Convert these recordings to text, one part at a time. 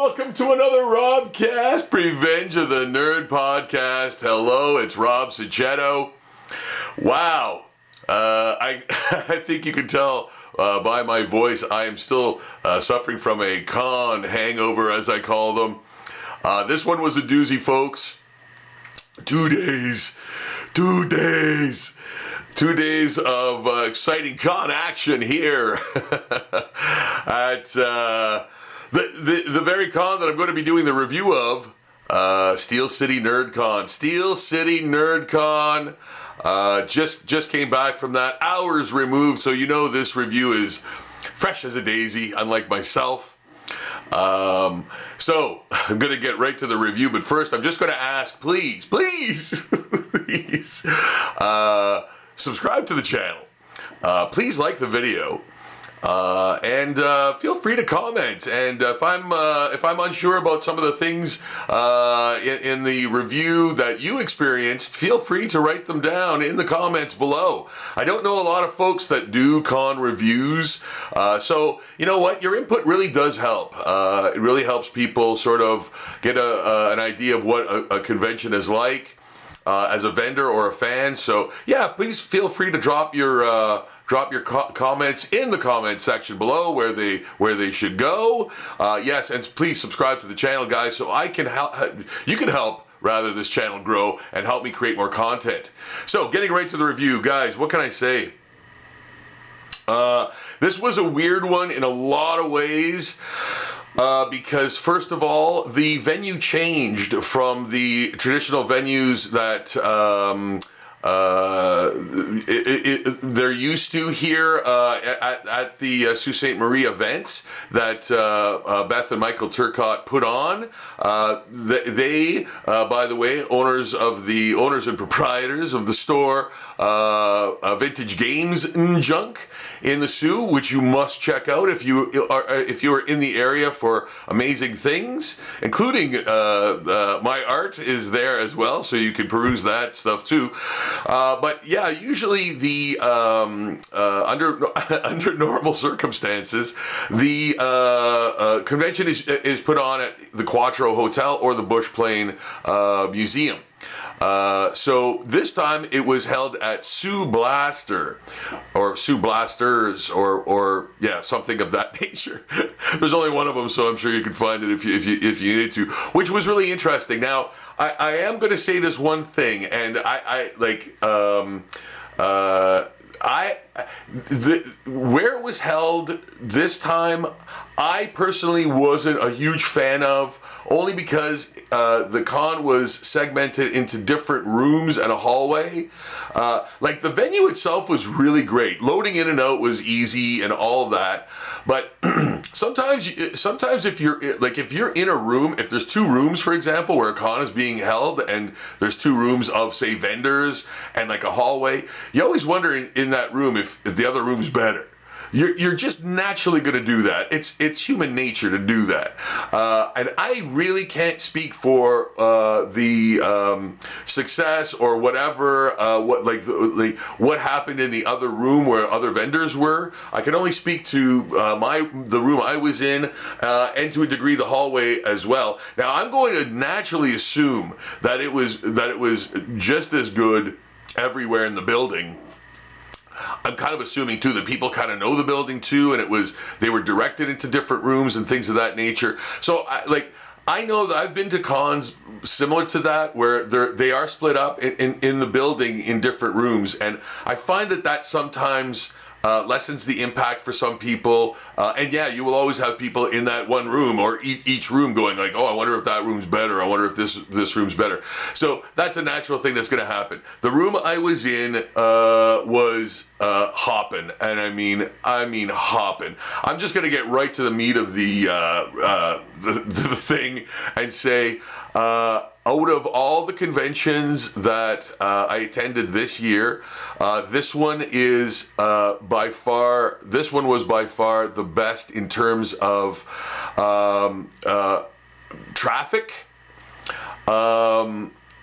welcome to another Robcast, Revenge of the Nerd podcast. Hello, it's Rob Sagetto. Wow, I think you can tell by my voice I am still suffering from a con hangover, as I call them. This one was a doozy, folks. 2 days. 2 days. 2 days of exciting con action here at the very con that I'm going to be doing the review of, Steel City NerdCon. Steel City NerdCon. Just came back from that, hours removed, so you know this review is fresh as a daisy, unlike myself. So I'm going to get right to the review, but first I'm just going to ask, please, subscribe to the channel. Please like the video. And feel free to comment. And if I'm unsure about some of the things in the review that you experienced, feel free to write them down in the comments below. I don't know a lot of folks that do con reviews, so you know what? Your input really does help. It really helps people sort of get an idea of what a convention is like as a vendor or a fan. So yeah, please feel free to drop your comments in the comment section below where they should go. Yes, and please subscribe to the channel, guys, so I can help. You can help this channel grow and help me create more content. So, getting right to the review, guys. What can I say? This was a weird one in a lot of ways. Because first of all, the venue changed from the traditional venues that they're used to here at the Sault Ste. Marie events that Beth and Michael Turcotte put on. They, by the way, owners and proprietors of the store Vintage Games Junk in the Sault, which you must check out if you are in the area for amazing things, including my art is there as well, so you can peruse that stuff too. But yeah, usually the under normal circumstances, the convention is put on at the Quattro Hotel or the Bush Plain Museum. So this time it was held at Sault Blaster, or Sault Blasters, or yeah, something of that nature. There's only one of them, so I'm sure you can find it if you needed to, which was really interesting. Now, I am going to say this one thing, and where it was held this time, I personally wasn't a huge fan of, only because the con was segmented into different rooms and a hallway. Like, the venue itself was really great. Loading in and out was easy and all of that. But sometimes if you're in a room, if there's two rooms, for example, where a con is being held, and there's two rooms of, say, vendors and like a hallway, you always wonder in that room if the other room's better. You're just naturally going to do that. It's human nature to do that, and I really can't speak for the success or whatever. What happened in the other room where other vendors were. I can only speak to the room I was in, and to a degree the hallway as well. Now I'm going to naturally assume that it was just as good everywhere in the building. I'm kind of assuming too that people kind of know the building too, and they were directed into different rooms and things of that nature. So I know that I've been to cons similar to that, where they are split up in the building in different rooms, and I find that sometimes lessens the impact for some people. And yeah, you will always have people in that one room or each room going like, oh, I wonder if that room's better. I wonder if this room's better. So that's a natural thing that's going to happen. The room I was in was hopping, and I mean hopping. I'm just going to get right to the meat of the thing and say, out of all the conventions that I attended this year, this one was by far the best in terms of traffic,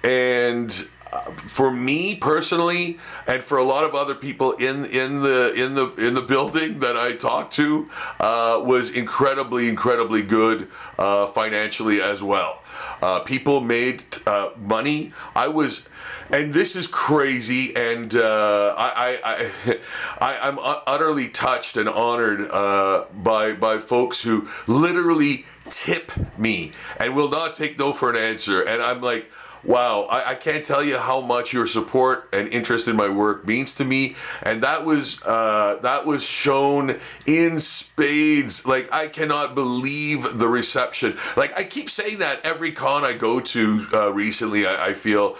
and for me personally, and for a lot of other people in the building that I talked to, was incredibly good financially as well. People made money. And this is crazy, and I'm utterly touched and honored by folks who literally tip me and will not take no for an answer. And I'm like, wow, I can't tell you how much your support and interest in my work means to me, and that was shown in spades. Like, I cannot believe the reception. Like, I keep saying that every con I go to recently. I feel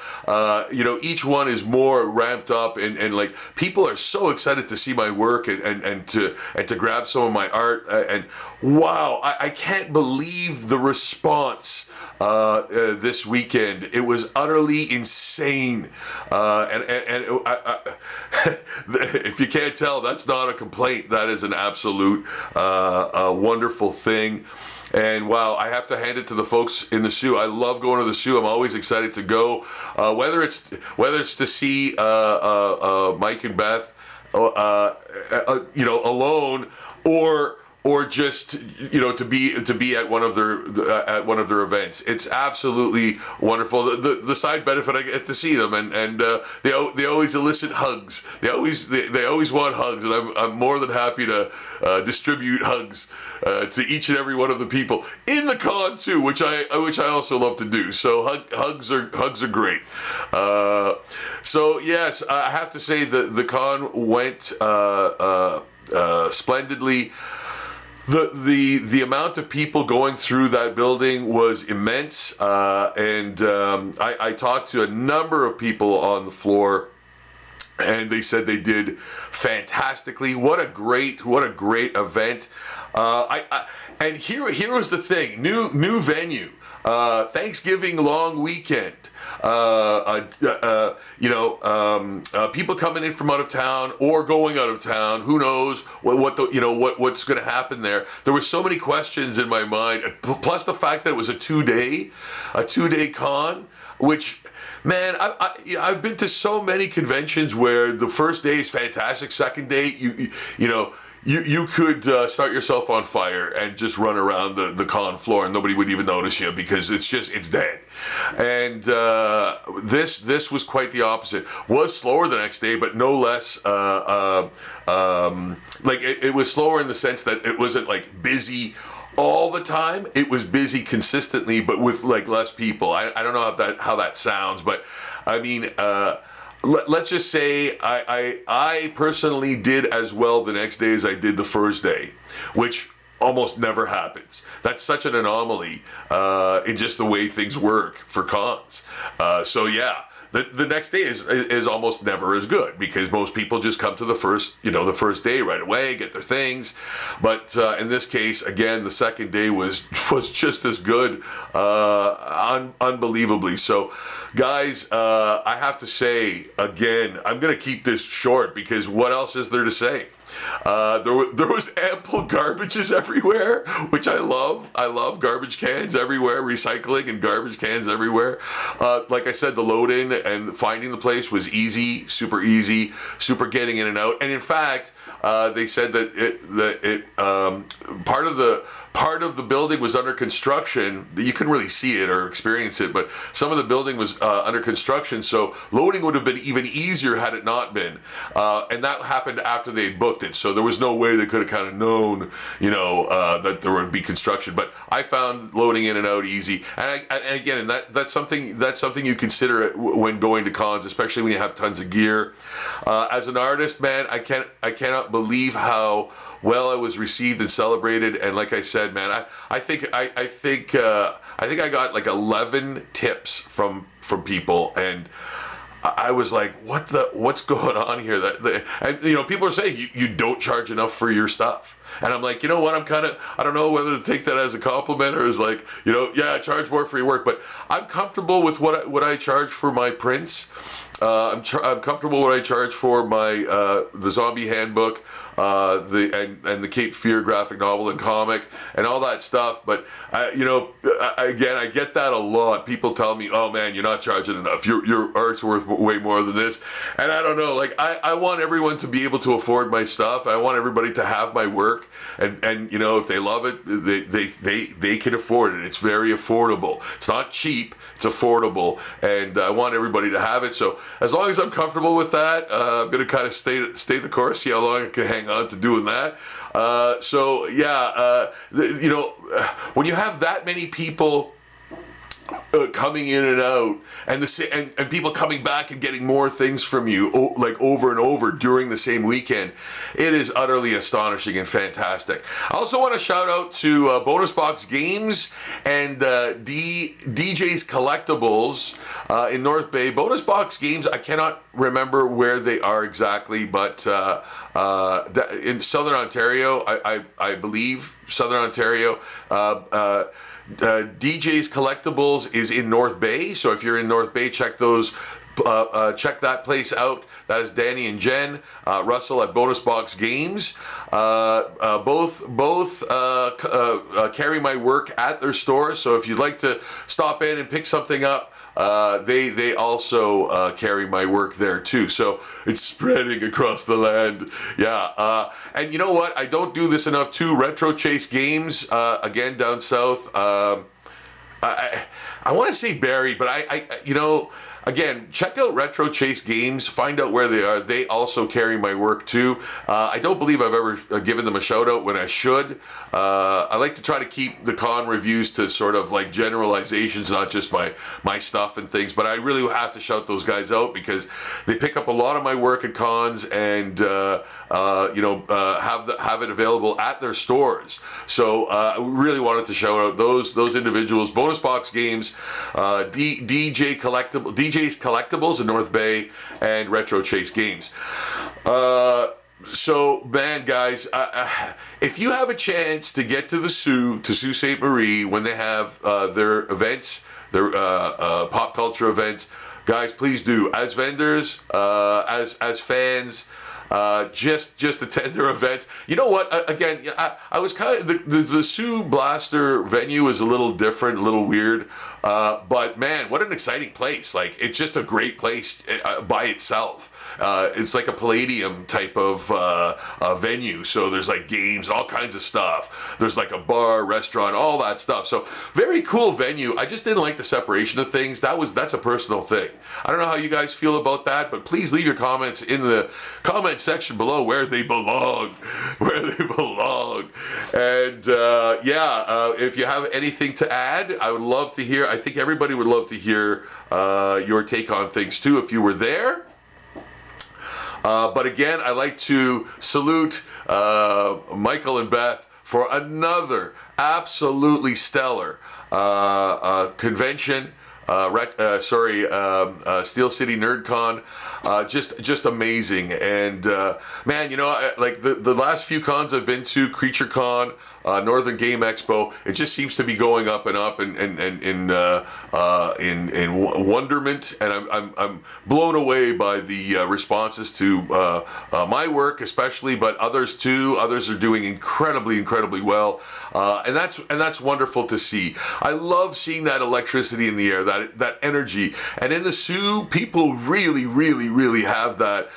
each one is more ramped up, and like, people are so excited to see my work and to grab some of my art, and wow, I can't believe the response this weekend. It was utterly insane, and if you can't tell, that's not a complaint. That is an absolute wonderful thing. And wow, I have to hand it to the folks in the Sioux. I love going to the Sioux. I'm always excited to go, whether it's to see Mike and Beth, alone, or just to be at one of their events. It's absolutely wonderful. The side benefit, I get to see them, and they always elicit hugs. They always want hugs, and I'm more than happy to distribute hugs to each and every one of the people in the con too, which I also love to do. So hugs are great. So yes, I have to say the con went splendidly. The amount of people going through that building was immense, and I talked to a number of people on the floor, and they said they did fantastically. What a great event! And here was the thing: new venue, Thanksgiving long weekend. People coming in from out of town or going out of town. Who knows what's going to happen there? There were so many questions in my mind. Plus the fact that it was a two-day con, which, man, I've been to so many conventions where the first day is fantastic. Second day, you could start yourself on fire and just run around the con floor and nobody would even notice you because it's dead. And this was quite the opposite. Was slower the next day, but no less. It was slower in the sense that it wasn't like busy all the time. It was busy consistently, but with like less people. I don't know how that sounds, but I mean. Let's just say I personally did as well the next day as I did the first day, which almost never happens. That's such an anomaly in just the way things work for cons. So yeah, the next day is almost never as good because most people just come to the first day right away, get their things. But in this case, again, the second day was just as good, unbelievably. So, guys, I have to say again, I'm gonna keep this short because what else is there to say? There was ample garbages everywhere, which I love. I love garbage cans everywhere, recycling and garbage cans everywhere. Like I said, the load in and finding the place was easy, super getting in and out. And in fact, they said that part of the building was under construction. You couldn't really see it or experience it, but some of the building was under construction, so loading would have been even easier had it not been. And that happened after they booked it, so there was no way they could have kind of known, that there would be construction. But I found loading in and out easy, and again, that's something you consider when going to cons, especially when you have tons of gear. As an artist, man, I cannot believe how well I was received and celebrated. And like I said, man, I think I got like 11 tips from people, and I was like, what's going on here? And people are saying you don't charge enough for your stuff. And I'm like, you know what? I don't know whether to take that as a compliment or as like, yeah, charge more for your work. But I'm comfortable with what I charge for my prints. I'm comfortable what I charge for my the Zombie Handbook, the Cape Fear graphic novel and comic and all that stuff. But again, I get that a lot. People tell me, "Oh man, you're not charging enough. Your art's worth way more than this." And I don't know. Like I want everyone to be able to afford my stuff. I want everybody to have my work, and if they love it, they can afford it. It's very affordable. It's not cheap. It's affordable, and I want everybody to have it. So as long as I'm comfortable with that, I'm going to kind of stay the course, see how long I can hang on to doing that. When you have that many people coming in and out, and people coming back and getting more things from you, like over and over during the same weekend, it is utterly astonishing and fantastic. I also want to shout out to Bonus Box Games and DJ's Collectibles in North Bay. Bonus Box Games, I cannot remember where they are exactly, but in Southern Ontario, I believe, Southern Ontario. DJ's Collectibles is in North Bay, so if you're in North Bay, check that place out. That is Danny and Jen Russell at Bonus Box Games. Both carry my work at their store, so if you'd like to stop in and pick something up, they also carry my work there too. So it's spreading across the land. Yeah. And you know what? I don't do this enough too. Retro Chase Games, again, down south. I want to say Barrie, but again, check out Retro Chase Games, find out where they are. They also carry my work too. I don't believe I've ever given them a shout out when I should. I like to try to keep the con reviews to sort of like generalizations, not just my stuff and things, but I really have to shout those guys out because they pick up a lot of my work at cons and have it available at their stores. So I really wanted to shout out those individuals. Bonus Box Games, DJ's Collectibles in North Bay, and Retro Chase Games. So, man, guys, if you have a chance to get to the Sault Ste. Marie when they have their events, their pop culture events, guys, please do. As vendors, as fans, just attend their events. You know what? Again, I was kind of the Sault Blaster venue is a little different, a little weird, but man, what an exciting place! Like it's just a great place by itself. It's like a Palladium type of venue. So there's like games, all kinds of stuff. There's like a bar, restaurant, all that stuff. So very cool venue. I just didn't like the separation of things. That's a personal thing. I don't know how you guys feel about that, but please leave your comments in the comment section below where they belong. And if you have anything to add, I would love to hear. I think everybody would love to hear your take on things too if you were there. But again, I'd like to salute Michael and Beth for another absolutely stellar convention. Steel City NerdCon, just amazing. And man, like the last few cons I've been to, Creature Con, Northern Game Expo, it just seems to be going up and up and in wonderment, and I'm blown away by the responses to my work especially, but others too. Others are doing incredibly well, and that's wonderful to see. I love seeing that electricity in the air, that energy, and in the Sault, people really have that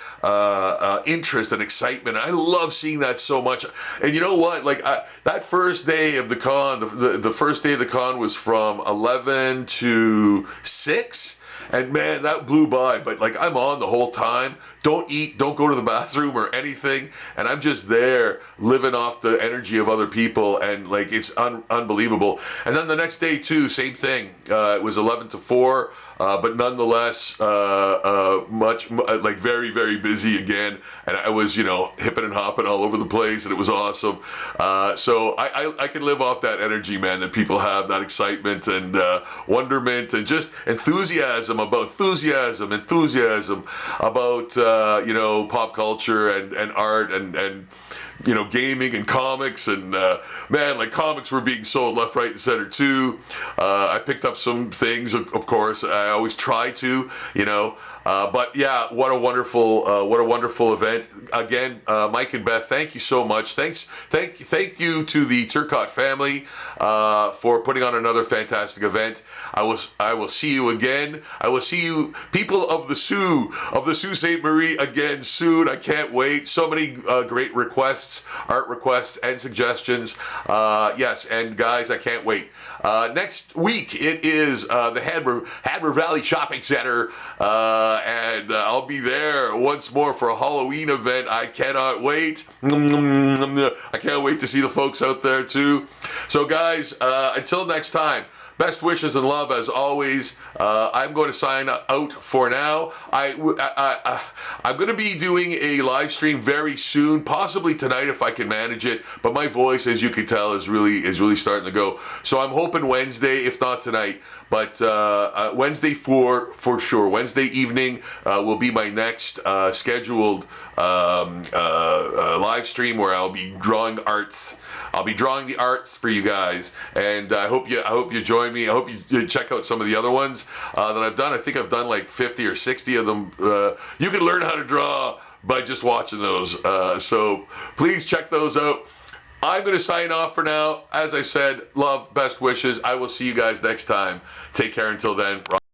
interest and excitement. I love seeing that so much. And you know what? Like that first day of the con, the first day of the con was from 11 to 6. And man, that blew by. But like I'm on the whole time. Don't eat, don't go to the bathroom or anything. And I'm just there living off the energy of other people. And like it's unbelievable. And then the next day too, same thing. It was 11 to 4. But nonetheless, very busy again, and I was, hipping and hopping all over the place, and it was awesome. So I can live off that energy, man, that people have, that excitement and wonderment, and just enthusiasm about pop culture and art and gaming and comics, and man, like comics were being sold left, right, and center too. I picked up some things, of course. I always try to, But yeah, what a wonderful event. Again, Mike and Beth, thank you so much. Thank you to the Turcotte family for putting on another fantastic event. I will see you again. I will see you, people of the Sault Ste. Marie, again soon. I can't wait. So many great requests, art requests, and suggestions. Yes, and guys, I can't wait. Next week it is the Hadmer Valley Shopping Center. And I'll be there once more for a Halloween event. I cannot wait. I can't wait to see the folks out there too. So guys, until next time, best wishes and love as always. I'm going to sign out for now. I'm going to be doing a live stream very soon, possibly tonight if I can manage it. But my voice, as you can tell, is really starting to go. So I'm hoping Wednesday, if not tonight. But Wednesday for sure. Wednesday evening will be my next scheduled live stream where I'll be drawing arts. I'll be drawing the arts for you guys, and I hope you join me. I hope you check out some of the other ones that I've done. I think I've done like 50 or 60 of them. You can learn how to draw by just watching those. So please check those out. I'm going to sign off for now. As I said, love, best wishes. I will see you guys next time. Take care until then.